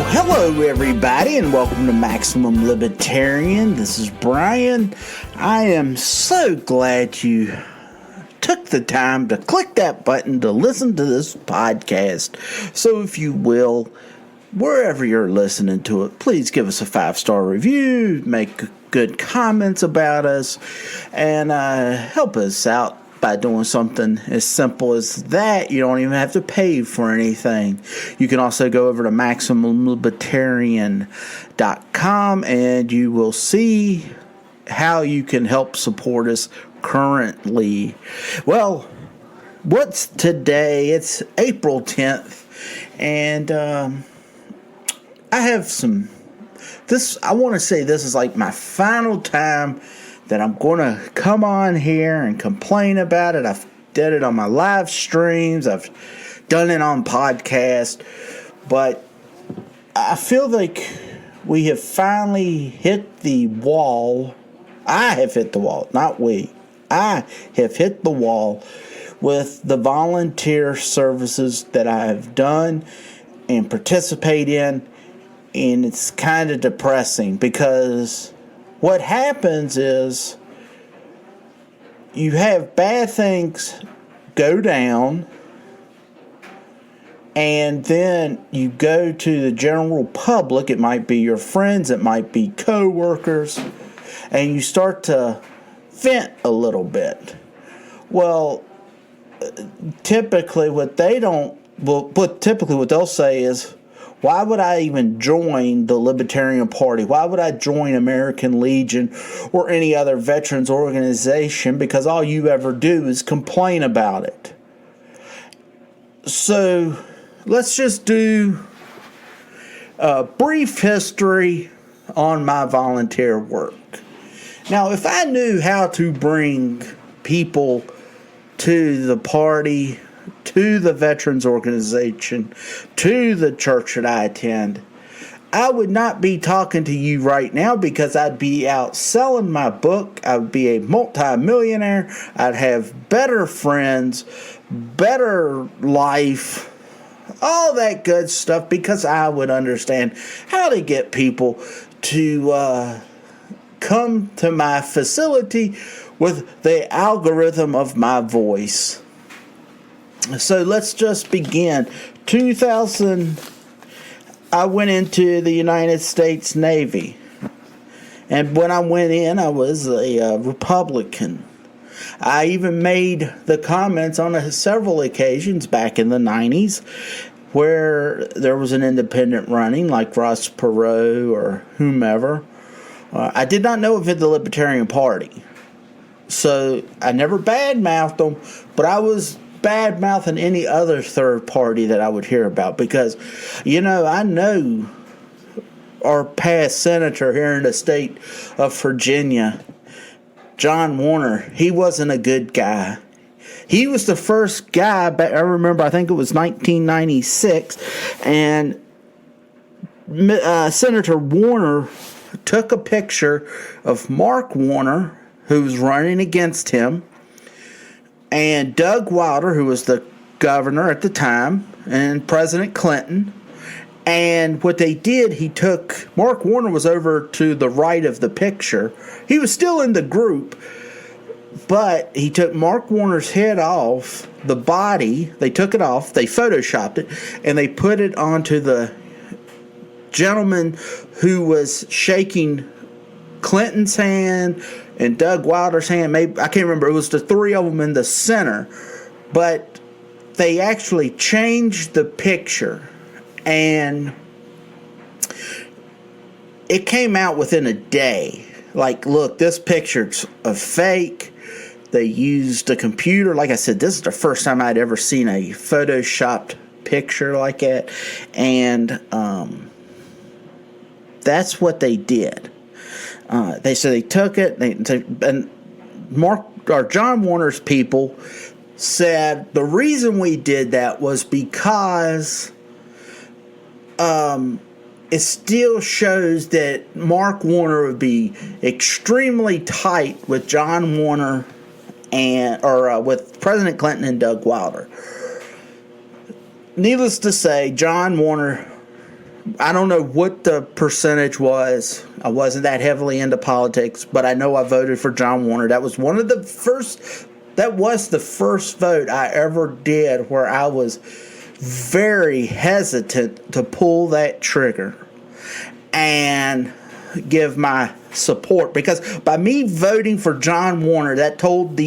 Hello everybody, and welcome to Maximum Libertarian. This is Brian. I am so glad you took the time to click that button to listen to this podcast. So if you will, wherever you're listening to it, please give us a 5-star review, make good comments about us, and help us out by doing something as simple as that. You don't even have to pay for anything. You can also go over to MaximumLibertarian.com and you will see how you can help support us currently. Well, what's today? It's April 10th, and I have I want to say this is like my final time that I'm going to come on here and complain about it. I've did it on my live streams. I've done it on podcast. But I feel like we have finally hit the wall. I have hit the wall, not we. I have hit the wall with the volunteer services that I have done and participate in. And it's kind of depressing because what happens is you have bad things go down, and then you go to the general public. It might be your friends, it might be co-workers, and you start to vent a little bit. Well, typically what they'll say is, why would I even join the Libertarian Party? Why would I join American Legion or any other veterans organization? Because all you ever do is complain about it. So let's just do a brief history on my volunteer work. Now, if I knew how to bring people to the party, to the veterans organization, to the church that I attend, I would not be talking to you right now because I'd be out selling my book. I would be a multi-millionaire. I'd have better friends, better life, all that good stuff, because I would understand how to get people to come to my facility with the algorithm of my voice. So let's just begin. 2000, I went into the United States Navy. And when I went in, I was a Republican. I even made the comments on several occasions back in the 90s where there was an independent running, like Ross Perot or whomever. I did not know of the Libertarian Party. So I never badmouthed them, but I was bad-mouthing any other third party that I would hear about, because, I know our past senator here in the state of Virginia, John Warner, he wasn't a good guy. He was the first guy, I remember, I think it was 1996, and Senator Warner took a picture of Mark Warner, who was running against him, and Doug Wilder, who was the governor at the time, and President Clinton. And what they did, Mark Warner was over to the right of the picture. He was still in the group, but he took Mark Warner's head off, the body, they took it off, they photoshopped it, and they put it onto the gentleman who was shaking Clinton's hand and Doug Wilder's hand. Maybe, I can't remember. It was the three of them in the center. But they actually changed the picture, and it came out within a day. Like, look, this picture's a fake. They used a computer. Like I said, this is the first time I'd ever seen a photoshopped picture like that. And that's what they did. They took it, and John Warner's people said the reason we did that was because it still shows that Mark Warner would be extremely tight with John Warner with President Clinton and Doug Wilder. Needless to say, John Warner I don't know what the percentage was. I wasn't that heavily into politics, but I know I voted for John Warner. That was one of the first. That was the first vote I ever did where I was very hesitant to pull that trigger and give my support, because by me voting for John Warner, that told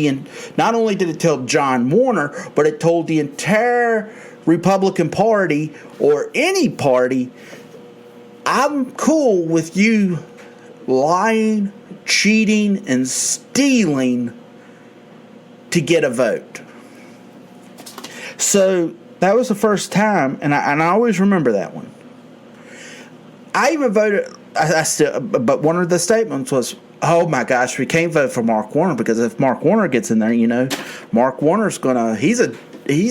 not only did it tell John Warner, but it told the entire Republican Party, or any party, I'm cool with you lying, cheating, and stealing to get a vote. So that was the first time, and I always remember that one. I even voted. But one of the statements was, "Oh my gosh, we can't vote for Mark Warner, because if Mark Warner gets in there, Mark Warner's he's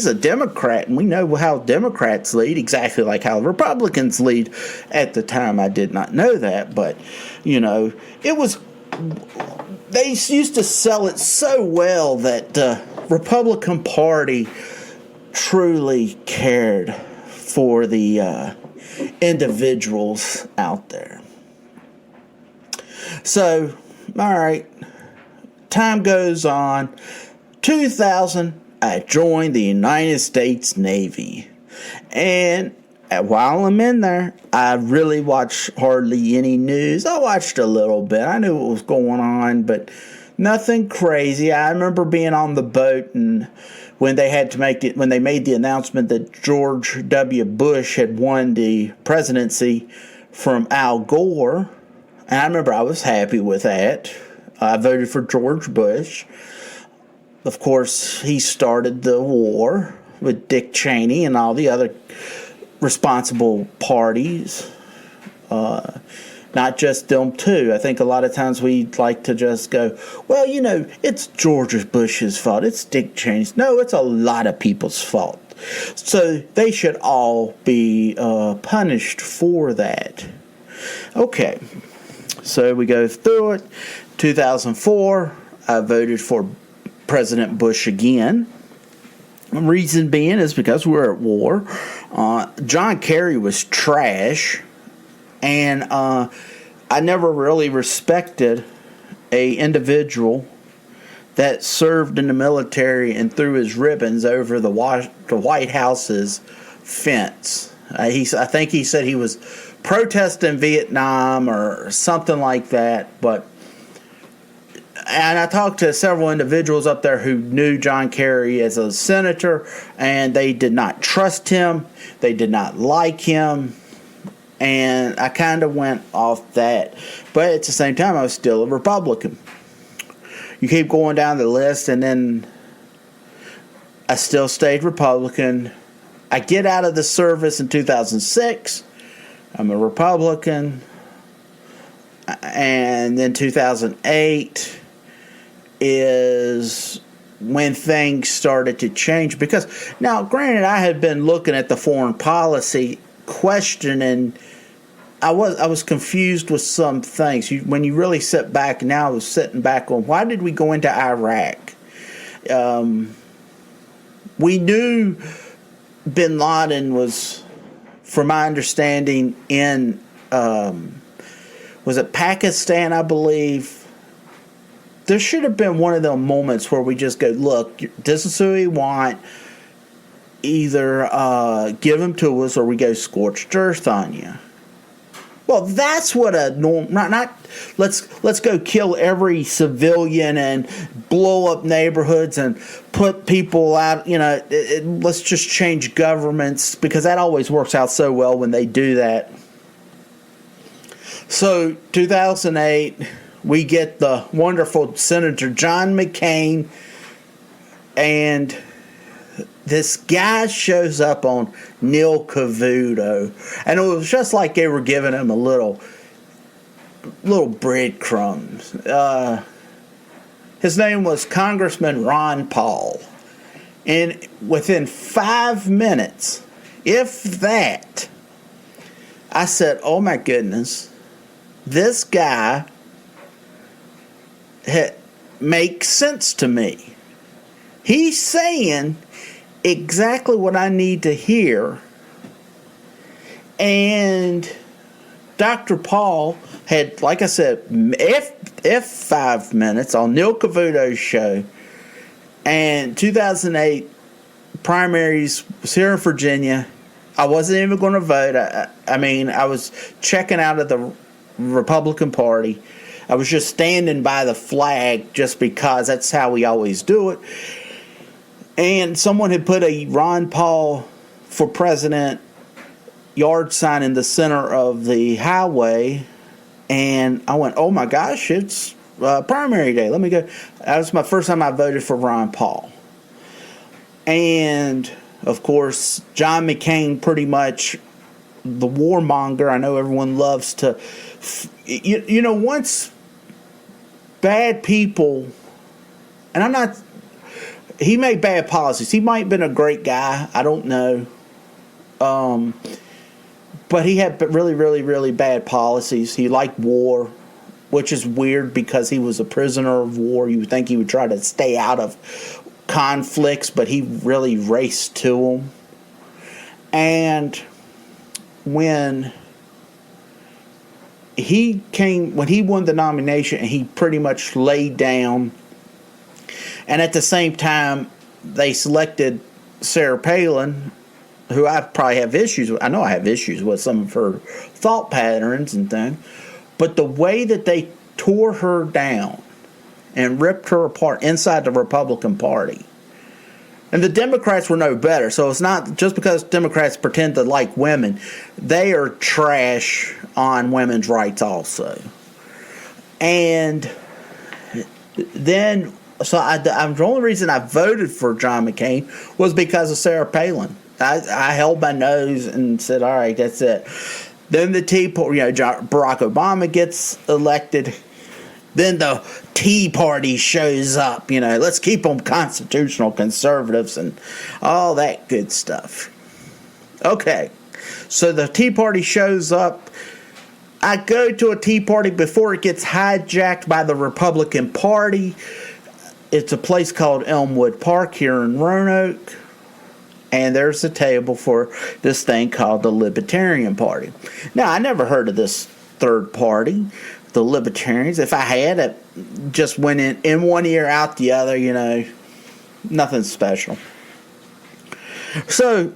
a Democrat, and we know how Democrats lead, exactly like how Republicans lead." At the time, I did not know that, but it was. They used to sell it so well that the Republican Party truly cared for the individuals out there. So, all right, time goes on. 2000, I joined the United States Navy. And while I'm in there, I really watched hardly any news. I watched a little bit. I knew what was going on, but nothing crazy. I remember being on the boat, and when they made the announcement that George W. Bush had won the presidency from Al Gore, and I remember I was happy with that. I voted for George Bush. Of course, he started the war with Dick Cheney and all the other responsible parties. Not just them too. I think a lot of times we like to just go, well, it's George Bush's fault. It's Dick Cheney's. No, it's a lot of people's fault. So they should all be punished for that. Okay. So we go through it. 2004, I voted for President Bush again. The reason being is because we're at war. John Kerry was trash. And I never really respected a individual that served in the military and threw his ribbons over the White House's fence. I think he said he was protesting Vietnam or something like that. And I talked to several individuals up there who knew John Kerry as a senator, and they did not trust him. They did not like him. And I kind of went off that. But at the same time, I was still a Republican. You keep going down the list, and then I still stayed Republican. I get out of the service in 2006. I'm a Republican. And then 2008 is when things started to change. Because, now, granted, I had been looking at the foreign policy, questioning. I was confused with some things. When you really sit back, now I was sitting back on, why did we go into Iraq? We knew bin Laden was, from my understanding, in, was it Pakistan, I believe? There should have been one of those moments where we just go, look, this is who we want. Either give them to us or we go scorched earth on you. Well, that's what a norm. Not let's go kill every civilian and blow up neighborhoods and put people out. Let's just change governments, because that always works out so well when they do that. So 2008, we get the wonderful Senator John McCain, and this guy shows up on Neil Cavuto, and it was just like they were giving him a little breadcrumbs. His name was Congressman Ron Paul, and within 5 minutes, if that, I said, "Oh my goodness, this guy makes sense to me. He's saying exactly what I need to hear, And Dr. Paul had, like I said, F5 minutes on Neil Cavuto's show. And 2008 primaries was here in Virginia. I wasn't even going to vote. I was checking out of the Republican Party. I was just standing by the flag just because that's how we always do it. And someone had put a Ron Paul for president yard sign in the center of the highway. And I went, oh my gosh, it's primary day. Let me go. That was my first time I voted for Ron Paul. And, of course, John McCain, pretty much the warmonger. I know everyone loves to... once bad people... And I'm not... He made bad policies. He might have been a great guy. I don't know. But he had really, really, really bad policies. He liked war, which is weird because he was a prisoner of war. You would think he would try to stay out of conflicts, but he really raced to them. And when he won the nomination, he pretty much laid down. And at the same time, they selected Sarah Palin, who I probably have issues with. I know I have issues with some of her thought patterns and things. But the way that they tore her down and ripped her apart inside the Republican Party. And the Democrats were no better. So it's not just because Democrats pretend to like women. They are trash on women's rights also. And then... So the only reason I voted for John McCain was because of Sarah Palin. I held my nose and said, all right, that's it. Then the Barack Obama gets elected. Then the Tea Party shows up. Let's keep them constitutional conservatives and all that good stuff. Okay, so the Tea Party shows up. I go to a Tea Party before it gets hijacked by the Republican Party. It's a place called Elmwood Park here in Roanoke. And there's a table for this thing called the Libertarian Party. Now, I never heard of this third party, the Libertarians. If I had, it just went in one ear, out the other, nothing special. So,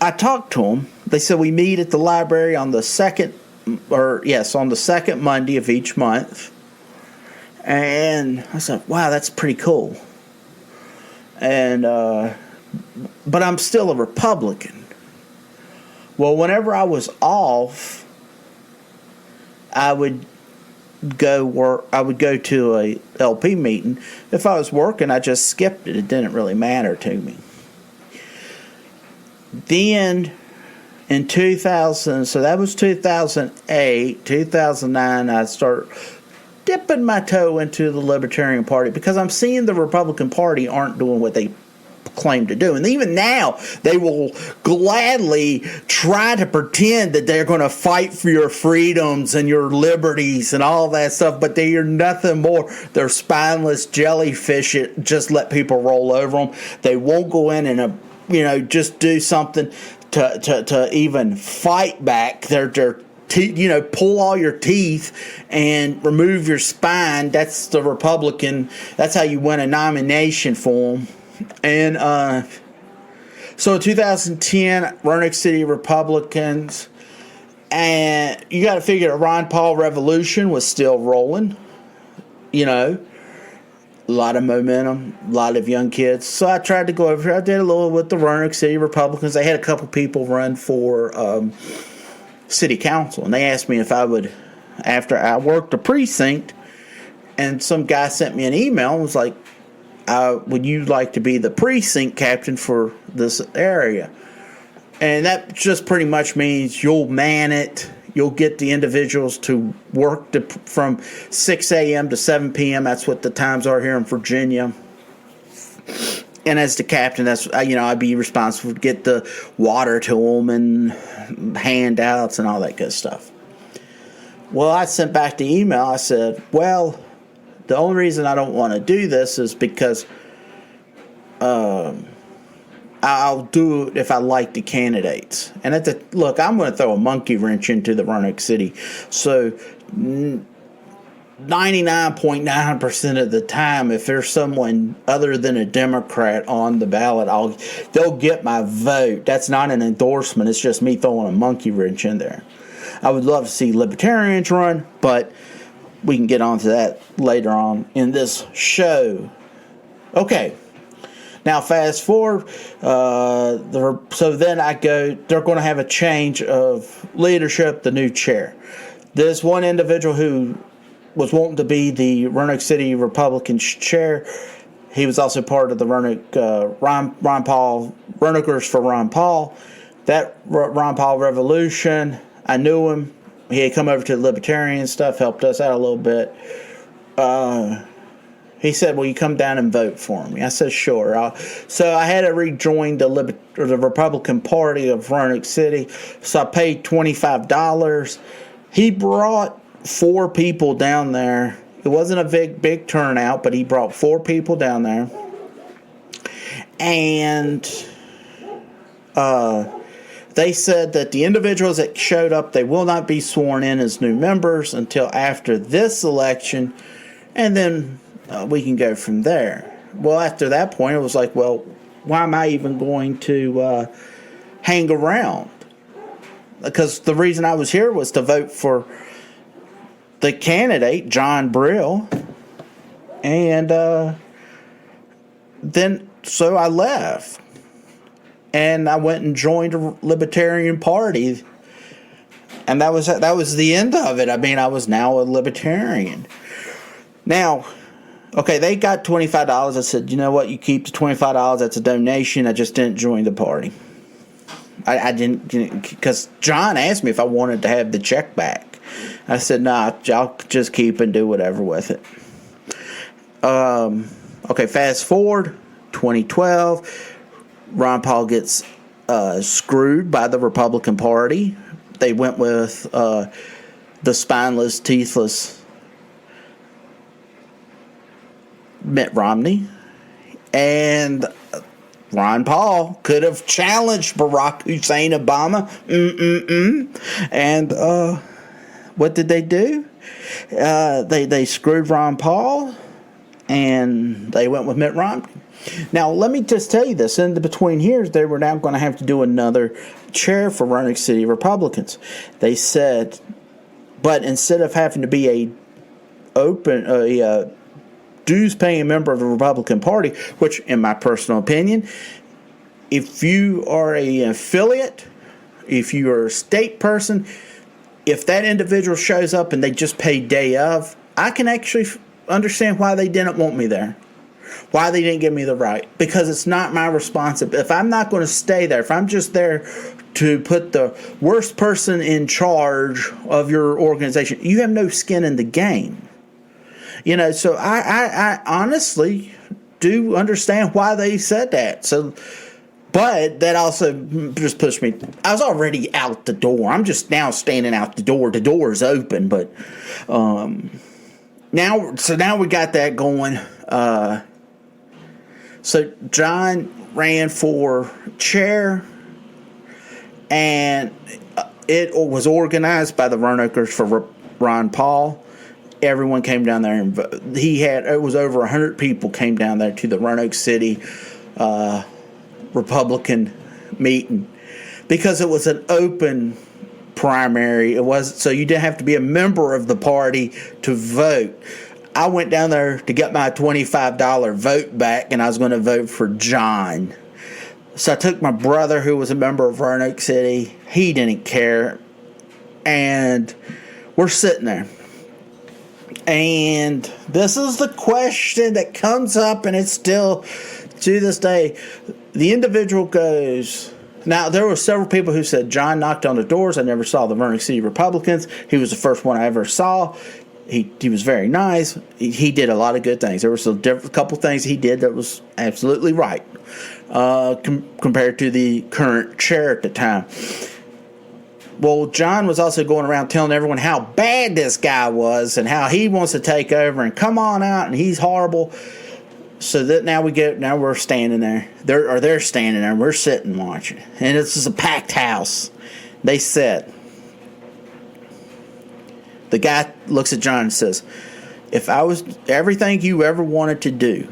I talked to them. They said we meet at the library on the second Monday of each month. And I said, wow, that's pretty cool. And, but I'm still a Republican. Well, whenever I was off, I would go to a LP meeting. If I was working, I just skipped it. It didn't really matter to me. Then in 2000, so that was 2008, 2009, I started dipping my toe into the Libertarian Party because I'm seeing the Republican Party aren't doing what they claim to do. And even now, they will gladly try to pretend that they're going to fight for your freedoms and your liberties and all that stuff, but they are nothing more. They're spineless jellyfish that just let people roll over them. They won't go in and, just do something to even fight back. They're pull all your teeth and remove your spine. That's the Republican. That's how you win a nomination for them. And so in 2010, Roanoke City Republicans, and you got to figure the Ron Paul revolution was still rolling. A lot of momentum, a lot of young kids. So I tried to go over here. I did a little with the Roanoke City Republicans. They had a couple people run for city council, and they asked me if I would, after I worked the precinct, and some guy sent me an email and was like, would you like to be the precinct captain for this area? And that just pretty much means you'll man it. You'll get the individuals to work from 6 a.m. to 7 p.m. That's what the times are here in Virginia. And as the captain, that's I'd be responsible to get the water to them and handouts and all that good stuff. Well, I sent back the email. I said, well, the only reason I don't want to do this is because I'll do it if I like the candidates. And look, I'm going to throw a monkey wrench into the Roanoke City. So 99.9% of the time, if there's someone other than a Democrat on the ballot, they'll get my vote. That's not an endorsement. It's just me throwing a monkey wrench in there. I would love to see Libertarians run, but we can get on to that later on in this show. Okay. Now, fast forward, so then they're going to have a change of leadership, the new chair. This one individual who was wanting to be the Roanoke City Republican chair, he was also part of the Roanoke, Ron Paul, Roanokers for Ron Paul. That Ron Paul revolution, I knew him. He had come over to the Libertarian stuff, helped us out a little bit. He said, "Will you come down and vote for me?" I said, "Sure." So I had to rejoin the Republican Party of Roanoke City. So I paid $25. He brought 4 people down there. It wasn't a big turnout, but he brought 4 people down there. And they said that the individuals that showed up, they will not be sworn in as new members until after this election. And then we can go from there. Well, after that point, it was like, well, why am I even going to hang around? Because the reason I was here was to vote for the candidate, John Brill. And then, so I left. And I went and joined the Libertarian Party. And that was the end of it. I mean, I was now a Libertarian. Now, okay, they got $25. I said, you know what? You keep the $25. That's a donation. I just didn't join the party. I didn't, because John asked me if I wanted to have the check back. I said, nah, I'll just keep and do whatever with it. Okay, fast forward, 2012. Ron Paul gets screwed by the Republican Party. They went with the spineless, teethless Mitt Romney, and Ron Paul could have challenged Barack Hussein Obama. And what did they do? They screwed Ron Paul, and they went with Mitt Romney. Now, let me just tell you this. In the between here, they were now going to have to do another chair for Roanoke City Republicans. They said, but instead of having to be a dues-paying member of the Republican Party, which, in my personal opinion, if you are an affiliate, if you are a state person, if that individual shows up and they just pay day of, I can actually understand why they didn't want me there. Why they didn't give me the right. Because it's not my responsibility. If I'm not going to stay there, if I'm just there to put the worst person in charge of your organization, you have no skin in the game. You know, so I honestly do understand why they said that. So, but that also just pushed me. I was already out the door. I'm just now standing out the door. The door is open, but now we got that going. So John ran for chair, and it was organized by the Roanokers for Ron Paul. Everyone came down there and voted. It was over 100 people came down there to the Roanoke City Republican meeting because it was an open primary. It was so you didn't have to be a member of the party to vote. I went down there to get my $25 vote back, and I was going to vote for John. So I took my brother, who was a member of Roanoke City. He didn't care, and we're sitting there. And this is the question that comes up, and it's still, to this day, the individual goes. Now, there were several people who said, John knocked on the doors. I never saw the Roanoke City Republicans. He was the first one I ever saw. He was very nice. He did a lot of good things. There was a couple things he did that was absolutely right compared to the current chair at the time. Well, John was also going around telling everyone how bad this guy was and how he wants to take over and come on out and he's horrible. So that now we're standing there. They're standing there, and we're sitting watching. And this is a packed house. They said, the guy looks at John and says, if I was everything you ever wanted to do,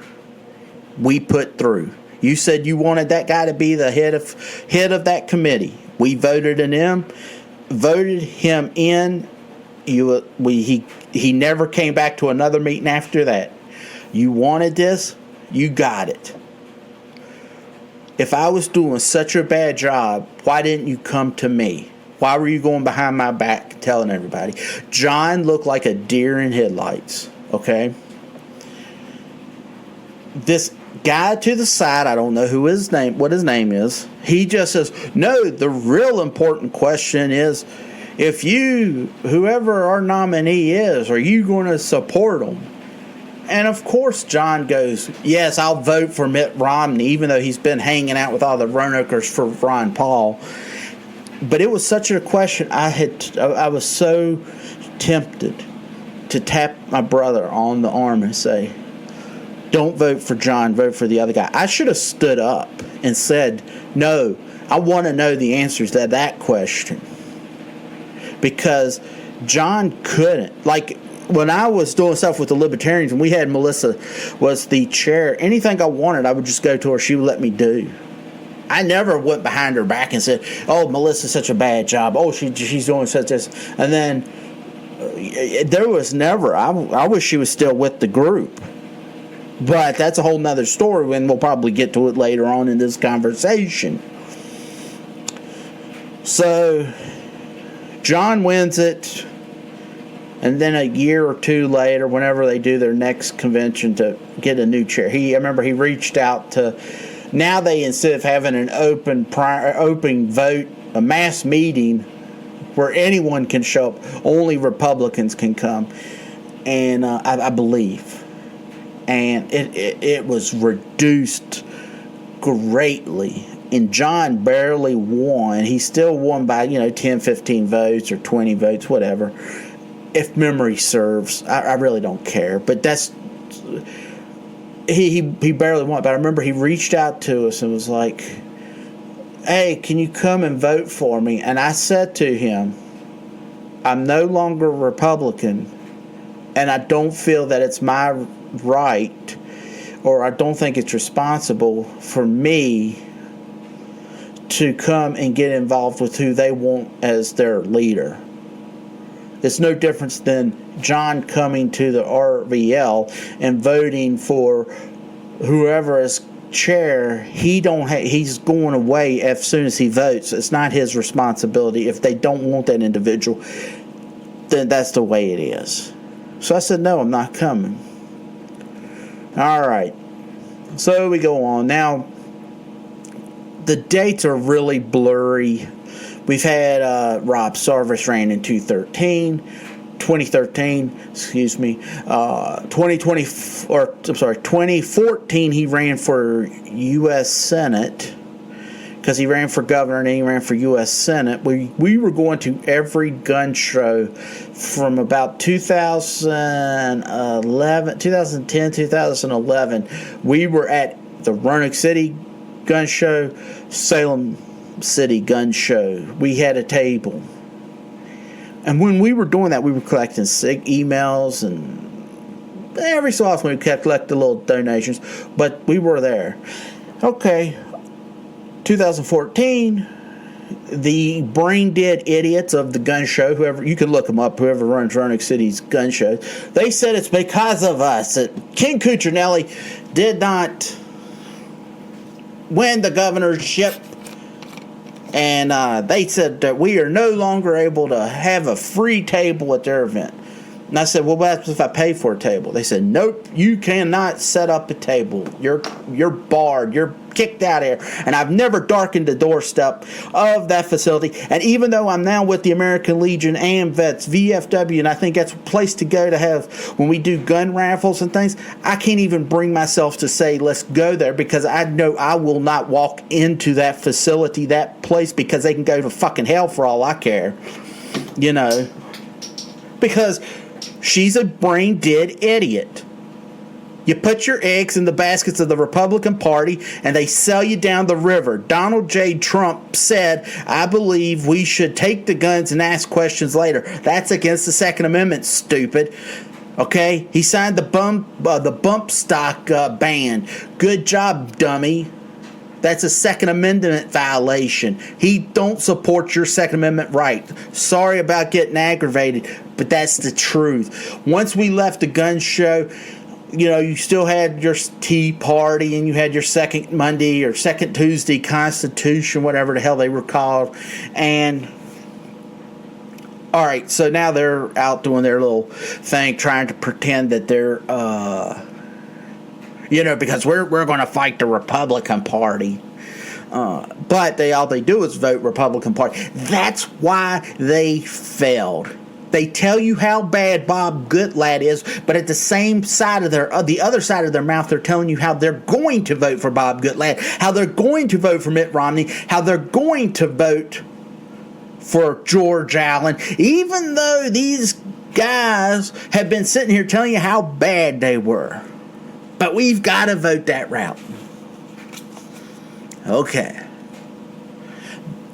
we put through. You said you wanted that guy to be the head of that committee. We voted him in. He never came back to another meeting after that. You wanted this, you got it. If I was doing such a bad job, why didn't you come to me? Why were you going behind my back telling everybody? John looked like a deer in headlights, okay? This guy to the side, I don't know what his name is. He just says, no, the real important question is, if whoever our nominee is, are you going to support him? And of course, John goes, yes, I'll vote for Mitt Romney, even though he's been hanging out with all the Roanokeers for Ron Paul. But it was such a question. I was so tempted to tap my brother on the arm and say, don't vote for John, vote for the other guy. I should have stood up and said, no, I want to know the answers to that question. Because John couldn't. Like, when I was doing stuff with the Libertarians, and we had Melissa was the chair, anything I wanted, I would just go to her. She would let me do. I never went behind her back and said, oh, Melissa's such a bad job. Oh, she's doing such this. And then there was never, I wish she was still with the group. But that's a whole nother story, and we'll probably get to it later on in this conversation. So, John wins it. And then a year or two later, whenever they do their next convention to get a new chair, I remember he reached out to. Now they, instead of having an open vote, a mass meeting where anyone can show up, only Republicans can come, and I believe, and it was reduced greatly. And John barely won. He still won by 10, 15 votes or 20 votes, whatever. If memory serves, I really don't care. But that's he barely won. But I remember he reached out to us and was like, "Hey, can you come and vote for me?" And I said to him, "I'm no longer a Republican, and I don't feel that it's my right, or I don't think it's responsible for me to come and get involved with who they want as their leader. It's no difference than John coming to the RVL and voting for whoever is chair. He's going away as soon as he votes. It's not his responsibility. If they don't want that individual, then that's the way it is." So I said, "No, I'm not coming." All right. So we go on. Now, the dates are really blurry. We've had Rob Sarvis ran in 2013, 2014 he ran for U.S. Senate, because he ran for governor and then he ran for U.S. Senate. We were going to every gun show from about 2010, 2011. We were at the Roanoke City gun show, Salem City gun show. We had a table. And when we were doing that, we were collecting emails, and every so often we kept collecting little donations, but we were there. Okay, 2014, the brain dead idiots of the gun show, whoever, you can look them up, whoever runs Roanoke City's gun show, they said it's because of us that Ken Cuccinelli did not win the governorship. And they said that we are no longer able to have a free table at their event. And I said, well, what happens if I pay for a table? They said, nope, you cannot set up a table. You're barred. You're kicked out of here. And I've never darkened the doorstep of that facility. And even though I'm now with the American Legion and Vets, VFW, and I think that's a place to go to have when we do gun raffles and things, I can't even bring myself to say, let's go there, because I know I will not walk into that facility, that place, because they can go to fucking hell for all I care. Because she's a brain dead idiot. You put your eggs in the baskets of the Republican Party, and they sell you down the river. Donald J. Trump said, I believe we should take the guns and ask questions later. That's against the Second Amendment, stupid. Okay? He signed the bump stock ban. Good job, dummy. That's a Second Amendment violation. He don't support your Second Amendment right. Sorry about getting aggravated, but that's the truth. Once we left the gun show, you know, you still had your Tea Party and you had your Second Monday or Second Tuesday Constitution, whatever the hell they were called. And, all right, so now they're out doing their little thing, trying to pretend that they're, because we're going to fight the Republican Party. But all they do is vote Republican Party. That's why they failed. They tell you how bad Bob Goodlatte is, but at the same side of the other side of their mouth, they're telling you how they're going to vote for Bob Goodlatte, how they're going to vote for Mitt Romney, how they're going to vote for George Allen, even though these guys have been sitting here telling you how bad they were. But we've got to vote that route. Okay.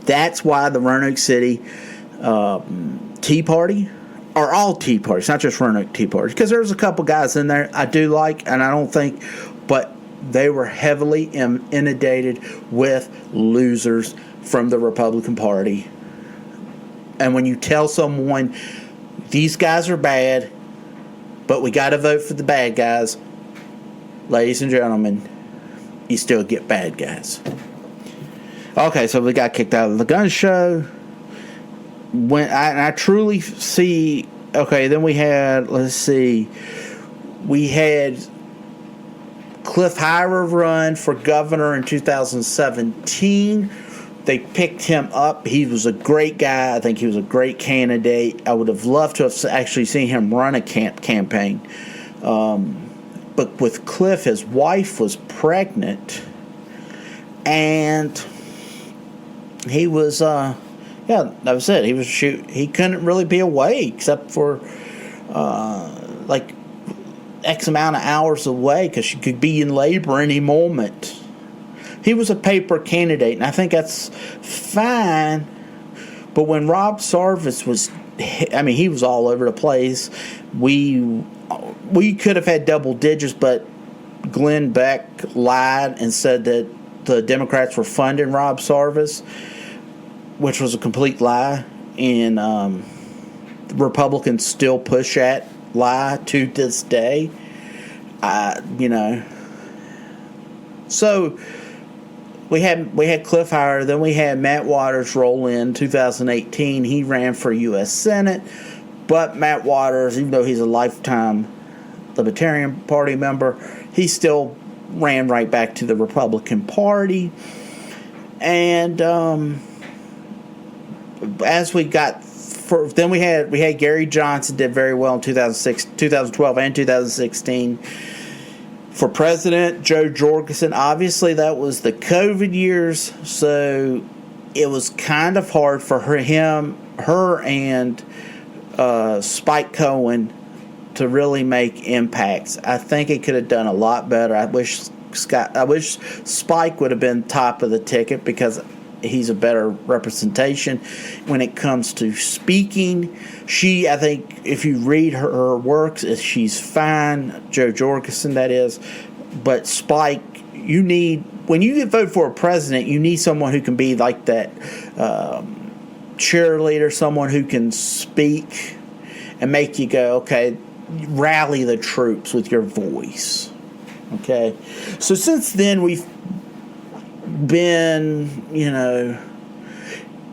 That's why the Roanoke City Tea Party, or all Tea Parties, not just Roanoke Tea Parties, because there's a couple guys in there I do like, and I don't think, but they were heavily inundated with losers from the Republican Party. And when you tell someone, these guys are bad, but we got to vote for the bad guys, ladies and gentlemen, you still get bad guys. Okay, so we got kicked out of the gun show. When I truly see, okay, then we had, we had Cliff Hyra run for governor in 2017. They picked him up. He was a great guy. I think he was a great candidate. I would have loved to have actually seen him run a campaign. But with Cliff, his wife was pregnant, and he was, that was it. He was he couldn't really be away except for like X amount of hours away because she could be in labor any moment. He was a paper candidate, and I think that's fine. But when Rob Sarvis was, he was all over the place. We could have had double digits, but Glenn Beck lied and said that the Democrats were funding Rob Sarvis, which was a complete lie, and the Republicans still push that lie to this day. So we had Cliff Hyra, then we had Matt Waters roll in 2018. He ran for U.S. Senate, but Matt Waters, even though he's a lifetime Libertarian Party member, he still ran right back to the Republican Party. And as we got, then we had Gary Johnson did very well in 2012 and 2016 for president. Joe Jorgensen, obviously that was the COVID years, so it was kind of hard for her and Spike Cohen to really make impacts. I think it could have done a lot better. I wish Spike would have been top of the ticket because he's a better representation when it comes to speaking. I think, if you read her works, she's fine. Joe Jorgensen, that is. But Spike, when you vote for a president, you need someone who can be like that cheerleader, someone who can speak and make you go, okay, rally the troops with your voice. Okay? So since then, we've been,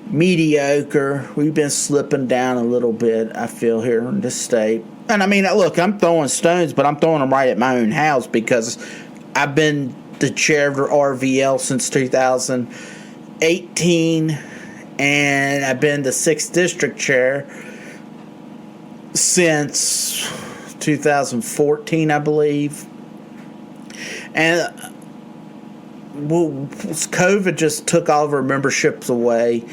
mediocre. We've been slipping down a little bit, I feel, here in this state. And look, I'm throwing stones, but I'm throwing them right at my own house because I've been the chair of the RVL since 2018, and I've been the 6th District chair since 2014, I believe. And COVID just took all of our memberships away.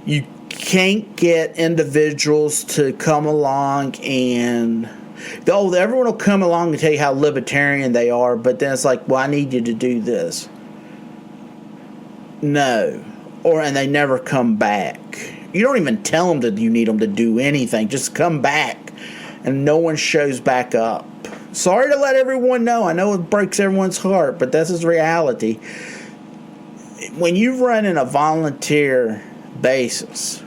You can't get individuals to come along and everyone will come along and tell you how libertarian they are, but then it's like, well, I need you to do this. No. And they never come back. You don't even tell them that you need them to do anything. Just come back. And no one shows back up. Sorry to let everyone know. I know it breaks everyone's heart, but this is reality. When you run in a volunteer basis,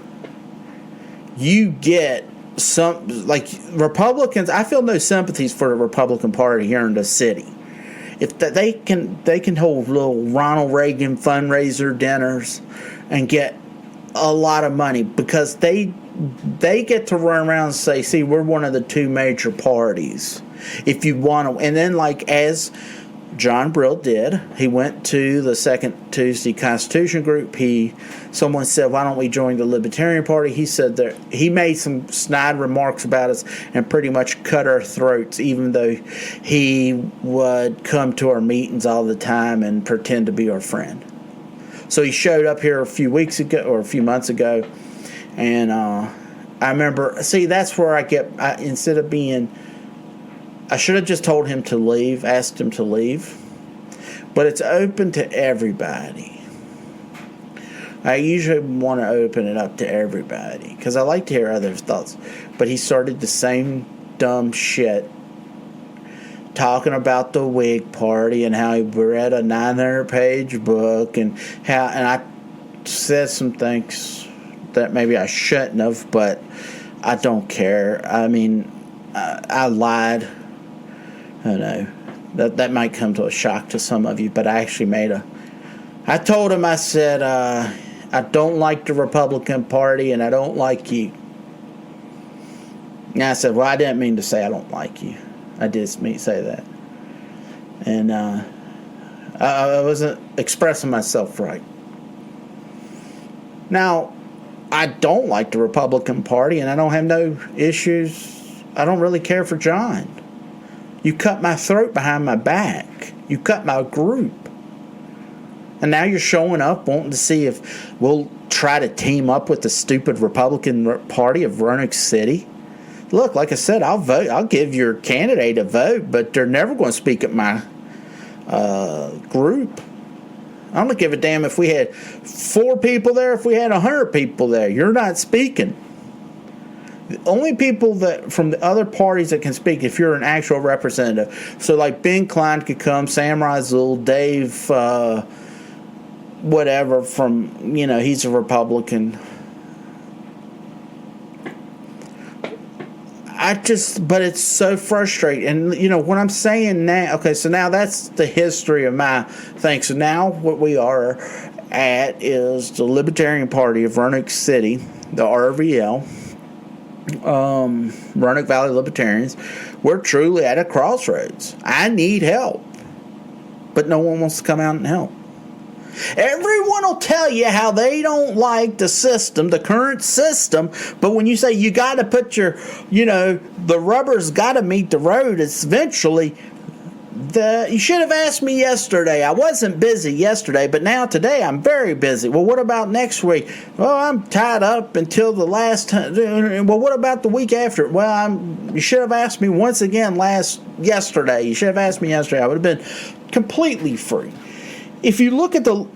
you get some, like Republicans, I feel no sympathies for the Republican Party here in the city. If they can hold little Ronald Reagan fundraiser dinners and get a lot of money, because they get to run around and say, see, we're one of the two major parties. If you want to, and then like as John Brill did, he went to the Second Tuesday Constitution group. Someone said, why don't we join the Libertarian Party? He said that he made some snide remarks about us and pretty much cut our throats, even though he would come to our meetings all the time and pretend to be our friend. So he showed up here a few weeks ago or a few months ago, and I remember, see, that's where instead of being, I should have just told him to leave, asked him to leave. But it's open to everybody. I usually want to open it up to everybody because I like to hear others' thoughts. But he started the same dumb shit, talking about the Whig Party and how he read a 900-page book and I said some things that maybe I shouldn't have, but I don't care. I mean, I lied. I don't know. That might come to a shock to some of you, but I actually I told him, I said, I don't like the Republican Party and I don't like you. And I said, well, I didn't mean to say I don't like you. I did say that. And I wasn't expressing myself right. Now, I don't like the Republican Party and I don't have no issues. I don't really care for John. You cut my throat behind my back. You cut my group. And now you're showing up wanting to see if we'll try to team up with the stupid Republican Party of Roanoke City. Look, like I said, I'll vote. I'll give your candidate a vote, but they're never going to speak at my group. I don't give a damn if we had 4 people there, if we had 100 people there. You're not speaking. The only people that from the other parties that can speak if you're an actual representative. So like Ben Klein could come, Sam Rizul, Dave, whatever from, he's a Republican. But it's so frustrating. And, what I'm saying now, okay, so now that's the history of my thing. So now what we are at is the Libertarian Party of Roanoke City, the RVL, Roanoke Valley Libertarians. We're truly at a crossroads. I need help, but no one wants to come out and help. Everyone will tell you how they don't like the system, the current system, but when you say you got to put the rubber's got to meet the road, it's eventually, you should have asked me yesterday. I wasn't busy yesterday, but now today I'm very busy. Well, what about next week? Well, I'm tied up until the last time. Well, what about the week after? Well, you should have asked me once again yesterday. You should have asked me yesterday. I would have been completely free. If you look at the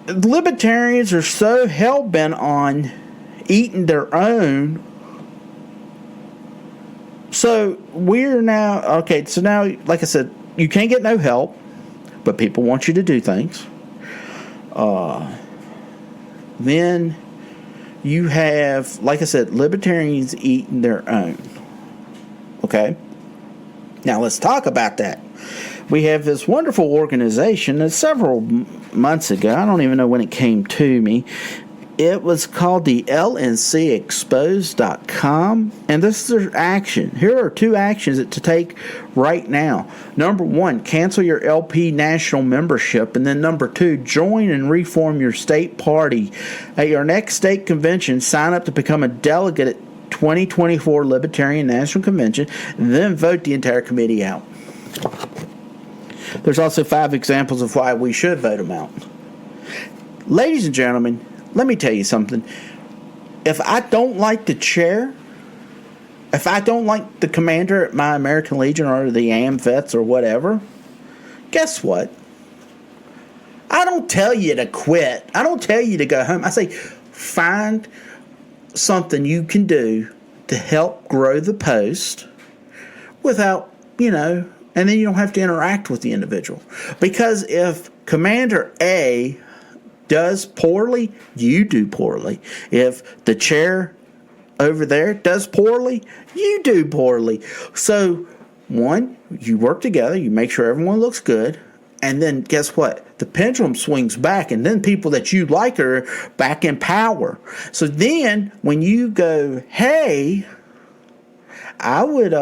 libertarians are so hell-bent on eating their own. So we're now, okay, so now, like I said, you can't get no help, but people want you to do things. Then you have, like I said, libertarians eating their own. Okay? Now let's talk about that. We have this wonderful organization that several months ago, I don't even know when it came to me, it was called the LNCexposed.com, and this is their action. Here are 2 actions to take right now. Number 1, cancel your LP national membership, and then number 2, join and reform your state party. At your next state convention, sign up to become a delegate at 2024 Libertarian National Convention, and then vote the entire committee out. There's also 5 examples of why we should vote them out. Ladies and gentlemen, let me tell you something. If I don't like the chair, If I don't like the commander at my American Legion or the AMVETS or whatever, guess what? I don't tell you to quit. I don't tell you to go home. I say, find something you can do to help grow the post without, and then you don't have to interact with the individual. Because if Commander A does poorly, you do poorly. If the chair over there does poorly, you do poorly. So, one, you work together, you make sure everyone looks good, and then guess what? The pendulum swings back, and then people that you like are back in power. So then, when you go, hey, I would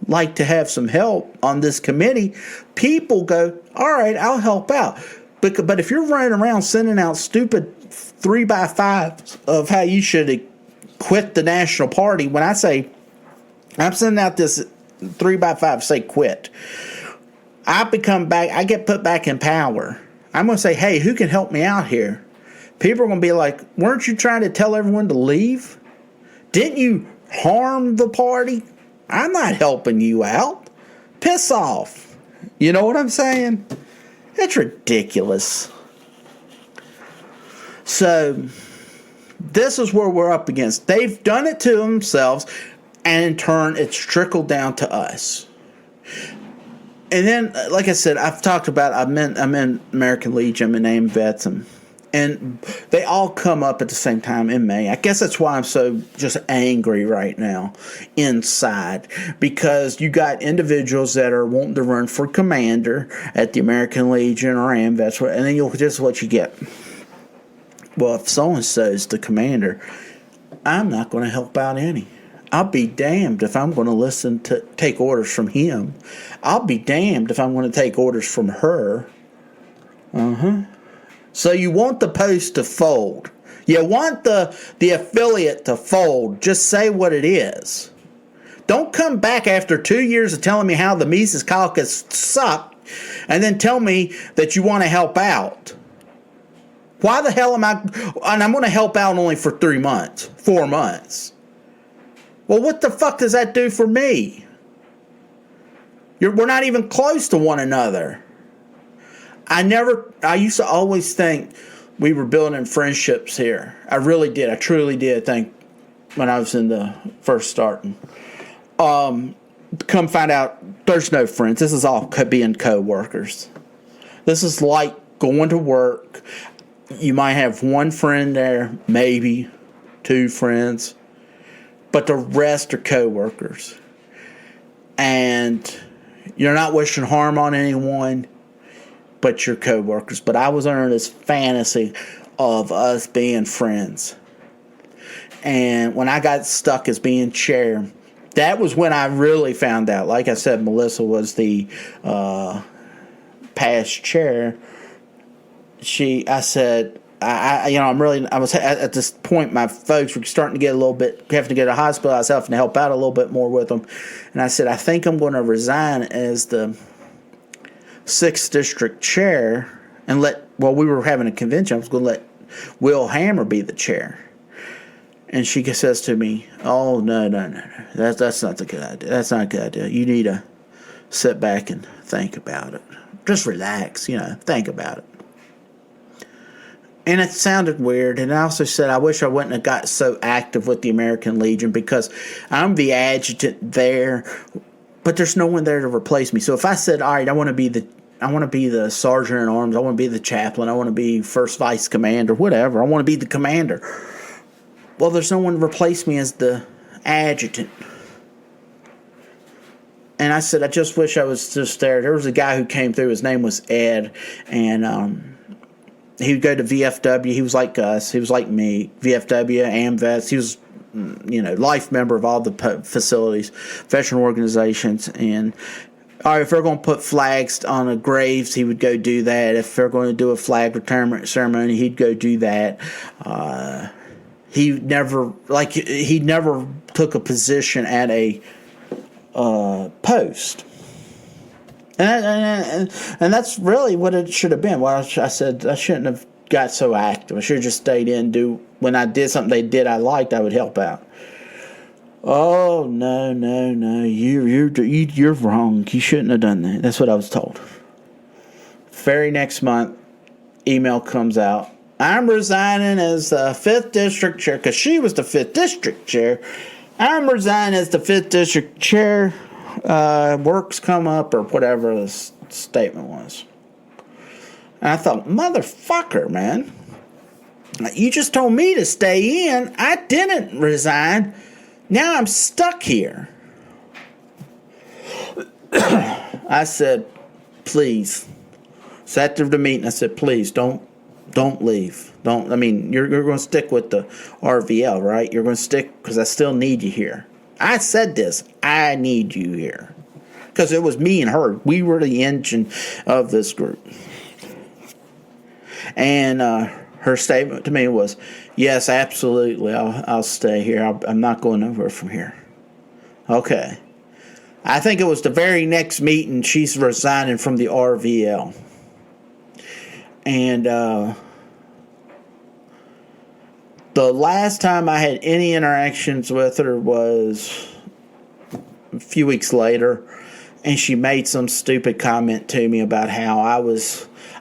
like to have some help on this committee, people go, all right, I'll help out. But if you're running around sending out stupid 3x5s of how you should quit the National Party, when I say I'm sending out this 3x5, say quit, I get put back in power. I'm going to say, hey, who can help me out here? People are going to be like, weren't you trying to tell everyone to leave? Didn't you harm the party? I'm not helping you out. Piss off. You know what I'm saying? It's ridiculous. So, this is where we're up against. They've done it to themselves, and in turn, it's trickled down to us. And then, like I said, I've talked about, I'm in American Legion, I'm in AMVETS, and they all come up at the same time in May. I guess that's why I'm so just angry right now inside, because you got individuals that are wanting to run for commander at the American Legion or AMVETS, and then this is what you get. Well, if so-and-so is the commander, I'm not going to help out any. I'll be damned if I'm going to take orders from him. I'll be damned if I'm going to take orders from her. So you want the post to fold. You want the affiliate to fold. Just say what it is. Don't come back after 2 years of telling me how the Mises Caucus sucked and then tell me that you want to help out. Why the hell am I... And I'm going to help out only for 4 months. Well, what the fuck does that do for me? We're not even close to one another. I used to always think we were building friendships here. I really did. I truly did think when I was in the first starting. Come find out there's no friends. This is all being co-workers. This is like going to work. You might have one friend there, maybe 2 friends, but the rest are co-workers. And you're not wishing harm on anyone but your co-workers. But I was under this fantasy of us being friends. And when I got stuck as being chair, that was when I really found out. Like I said, Melissa was the past chair. I was at this point, my folks were starting to get a little bit, having to get to the hospital. I was having to help out a little bit more with them. And I said, I think I'm going to resign as the 6th district chair and we were having a convention. I was going to let Will Hammer be the chair. And she says to me, oh, no. That's not a good idea. That's not a good idea. You need to sit back and think about it. Just relax, think about it. And it sounded weird. And I also said, I wish I wouldn't have got so active with the American Legion because I'm the adjutant there, but there's no one there to replace me. So if I said, all right, I want to be the sergeant at arms, I want to be the chaplain, I want to be first vice commander, whatever, I want to be the commander. Well, there's no one to replace me as the adjutant. And I said, I just wish I was just there. There was a guy who came through, his name was Ed, and he would go to VFW. He was like us. He was like me. VFW, AMVETS. He was, life member of all the facilities, veteran organizations. And all right, if they're going to put flags on the graves, he would go do that. If they're going to do a flag retirement ceremony, he'd go do that. He never took a position at a post. And that's really what it should have been. Well, I said I shouldn't have got so active. I should have just stayed in, when I did something they did I liked, I would help out. Oh, no. You're wrong. You shouldn't have done that. That's what I was told. Very next month, email comes out. I'm resigning as the 5th District Chair, because she was the 5th District Chair. I'm resigning as the 5th District Chair. Work's come up, or whatever the statement was. And I thought, motherfucker, man. You just told me to stay in. I didn't resign. Now I'm stuck here. I said, please. Sat through the meeting. I said, please, don't leave. You're going to stick with the RVL, right? You're going to stick because I still need you here. I said this. I need you here. Because it was me and her. We were the engine of this group. And her statement to me was, yes, absolutely, I'll stay here. I'm not going nowhere from here. Okay. I think it was the very next meeting she's resigning from the RVL. And the last time I had any interactions with her was a few weeks later, and she made some stupid comment to me about how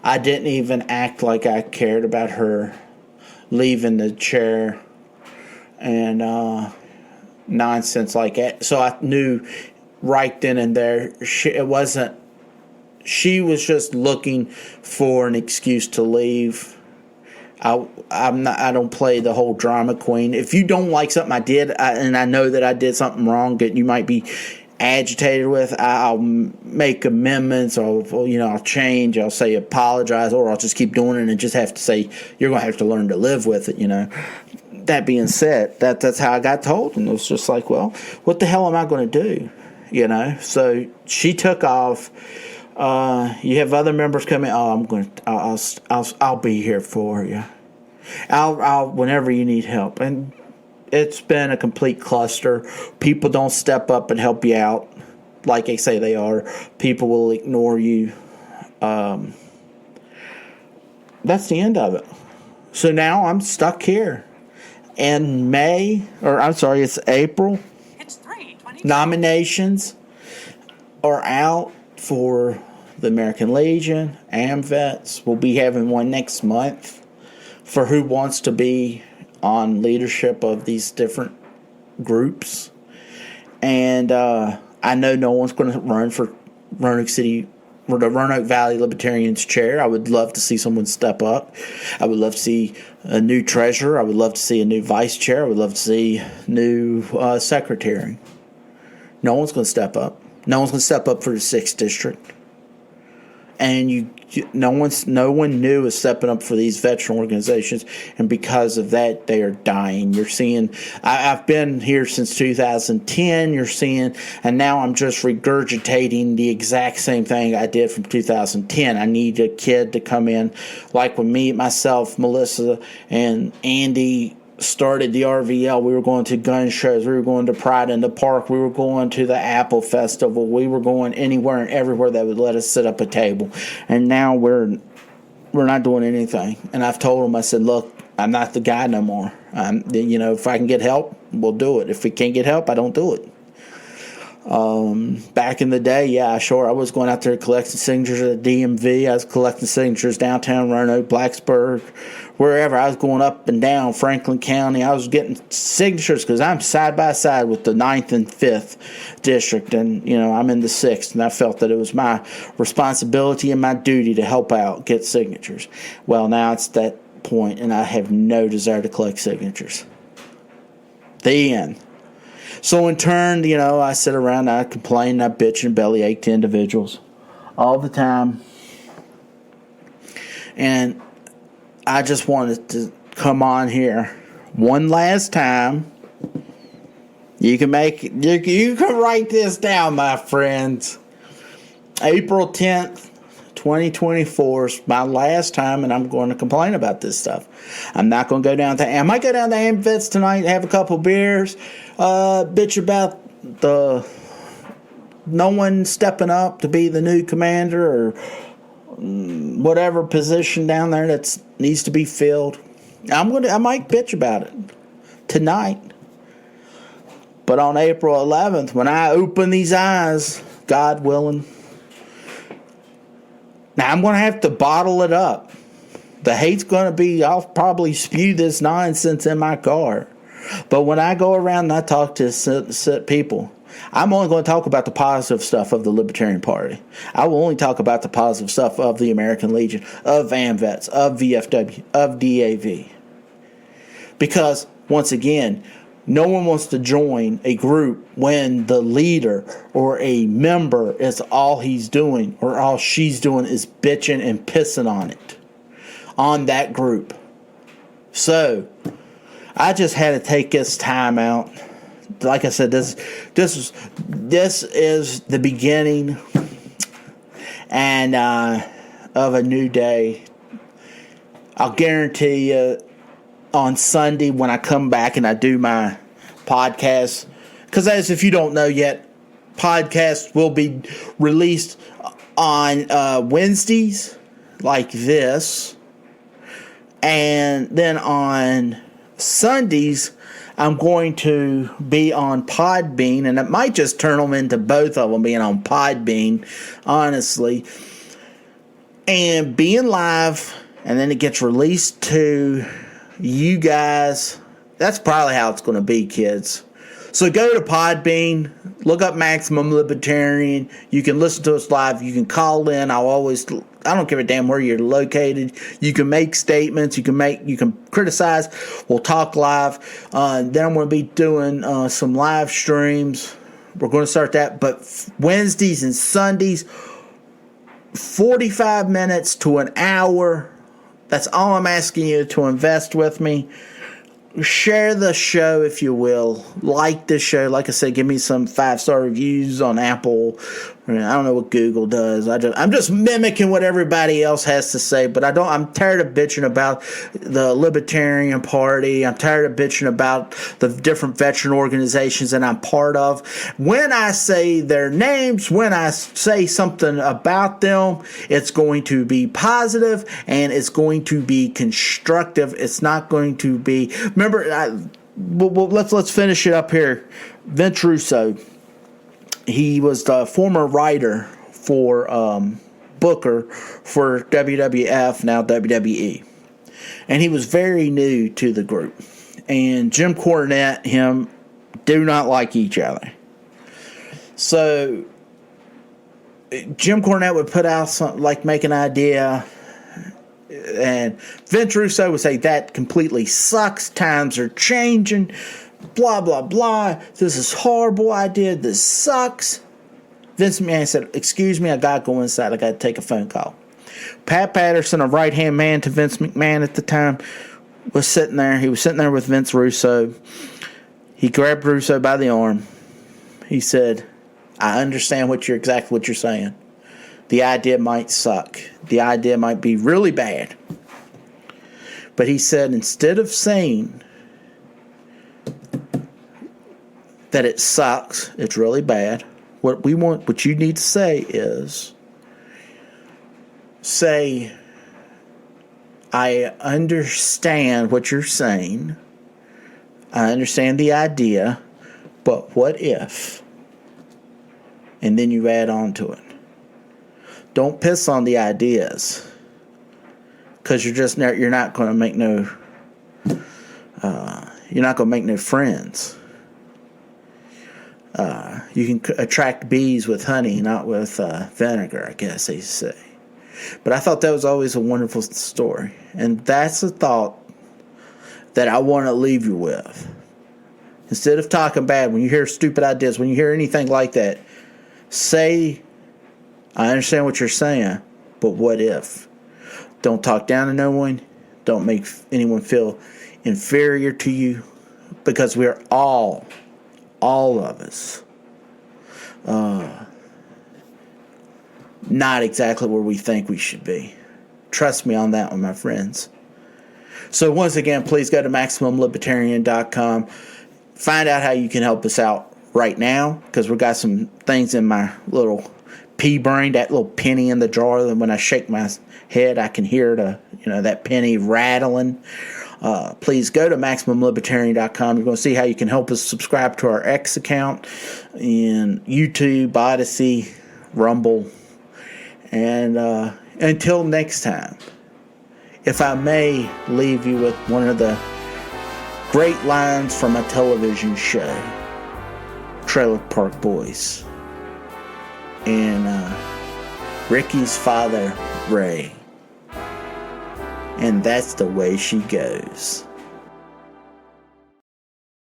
I didn't even act like I cared about her leaving the chair and nonsense like that. So I knew right then and there she was just looking for an excuse to leave. I don't play the whole drama queen. If you don't like something I did, and I know that I did something wrong that you might be agitated with, I'll make amendments, or I'll change, I'll say apologize, or I'll just keep doing it and just have to say you're going to have to learn to live with it. That being said, that's how I got told, and it was just like, well, what the hell am I going to do? So she took off. You have other members coming. I'll be here for you. I'll whenever you need help. And it's been a complete cluster. People don't step up and help you out like they say they are. People will ignore you. That's the end of it. So now I'm stuck here. In it's April. It's 3:20. Nominations are out for the American Legion, AMVETS. We'll be having one next month for who wants to be on leadership of these different groups. And I know no one's going to run for the Roanoke Valley Libertarians chair. I would love to see someone step up. I would love to see a new treasurer. I would love to see a new vice chair. I would love to see a new secretary. No one's going to step up. No one's going to step up for the 6th district. And no one new is stepping up for these veteran organizations, and because of that, they are dying. You're seeing, I've been here since 2010. You're seeing, and now I'm just regurgitating the exact same thing I did from 2010. I need a kid to come in, like when myself, Melissa, and Andy started the RVL. We were going to gun shows. We were going to Pride in the Park. We were going to the Apple Festival. We were going anywhere and everywhere that would let us sit up a table. And now we're not doing anything. And I've told them, I said, look, I'm not the guy no more. If I can get help, we'll do it. If we can't get help, I don't do it. Back in the day, I was going out there collecting signatures at the DMV. I was collecting signatures downtown Roanoke, Blacksburg, wherever. I was going up and down Franklin County. I was getting signatures because I'm side by side with the 9th and 5th district, and I'm in the 6th, and I felt that it was my responsibility and my duty to help out, get signatures. Well, now it's that point, and I have no desire to collect signatures. The end. So in turn, I sit around, I complain, I bitch and bellyache to individuals all the time. And I just wanted to come on here one last time. You can write this down, my friends. April 10th, 2024 is my last time, and I'm going to complain about this stuff. I'm not going to go down to... I might go down to AMVETS tonight, have a couple beers, bitch about no one stepping up to be the new commander or whatever position down there that needs to be filled. I might bitch about it tonight. But on April 11th, when I open these eyes, God willing, now I'm going to have to bottle it up. The hate's going to be, I'll probably spew this nonsense in my car. But when I go around and I talk to people, I'm only going to talk about the positive stuff of the Libertarian Party. I will only talk about the positive stuff of the American Legion, of AMVETS, of VFW, of DAV. Because, once again, no one wants to join a group when the leader or a member is all he's doing or all she's doing is bitching and pissing on it, on that group. So, I just had to take this time out. Like I said, this is the beginning and of a new day. I'll guarantee you on Sunday when I come back and I do my podcast, because as if you don't know yet, podcasts will be released on Wednesdays like this, and then on Sundays I'm going to be on Podbean, and it might just turn them into both of them being on Podbean, honestly, and being live, and then it gets released to you guys. That's probably how it's going to be, kids. So go to Podbean, look up Maximum Libertarian. You can listen to us live. You can call in. I don't give a damn where you're located. You can make statements. You can criticize. We'll talk live. Then I'm going to be doing some live streams. We're going to start that. But Wednesdays and Sundays, 45 minutes to an hour. That's all I'm asking you to invest with me. Share the show if you will. Like the show. Like I said, give me some 5-star reviews on Apple. I don't know what Google does. I'm just mimicking what everybody else has to say. But I'm tired of bitching about the Libertarian Party. I'm tired of bitching about the different veteran organizations that I'm part of. When I say their names, when I say something about them, it's going to be positive and it's going to be constructive. It's not going to be. Remember, let's finish it up here. Vince Russo. He was the former writer for Booker for WWF, now WWE. And he was very new to the group. And Jim Cornette, him, do not like each other. So, Jim Cornette would put out something like make an idea, and Vince Russo would say, that completely sucks, times are changing, blah, blah, blah, this is a horrible idea, this sucks. Vince McMahon said, excuse me, I gotta go inside, I gotta take a phone call. Pat Patterson, a right-hand man to Vince McMahon at the time, was sitting there. He was sitting there with Vince Russo. He grabbed Russo by the arm. He said, I understand exactly what you're saying. The idea might suck. The idea might be really bad. But he said, instead of saying that it sucks, it's really bad, what you need to say, I understand what you're saying. I understand the idea, but what if? And then you add on to it. Don't piss on the ideas, because you're not going to make no friends. You can attract bees with honey, not with vinegar, I guess they say. But I thought that was always a wonderful story, and that's a thought that I want to leave you with. Instead of talking bad, when you hear stupid ideas, when you hear anything like that, say, I understand what you're saying, but what if? Don't talk down to no one. Don't make anyone feel inferior to you, because we are all of us, not exactly where we think we should be. Trust me on that one, my friends. So once again, please go to MaximumLibertarian.com. Find out how you can help us out right now, because we got some things in my little pea brain, that little penny in the jar, that when I shake my head, I can hear that penny rattling. Please go to MaximumLibertarian.com. You're going to see how you can help us subscribe to our X account in YouTube, Odyssey, Rumble. And until next time, if I may leave you with one of the great lines from a television show, Trailer Park Boys, and Ricky's father, Ray. And that's the way she goes.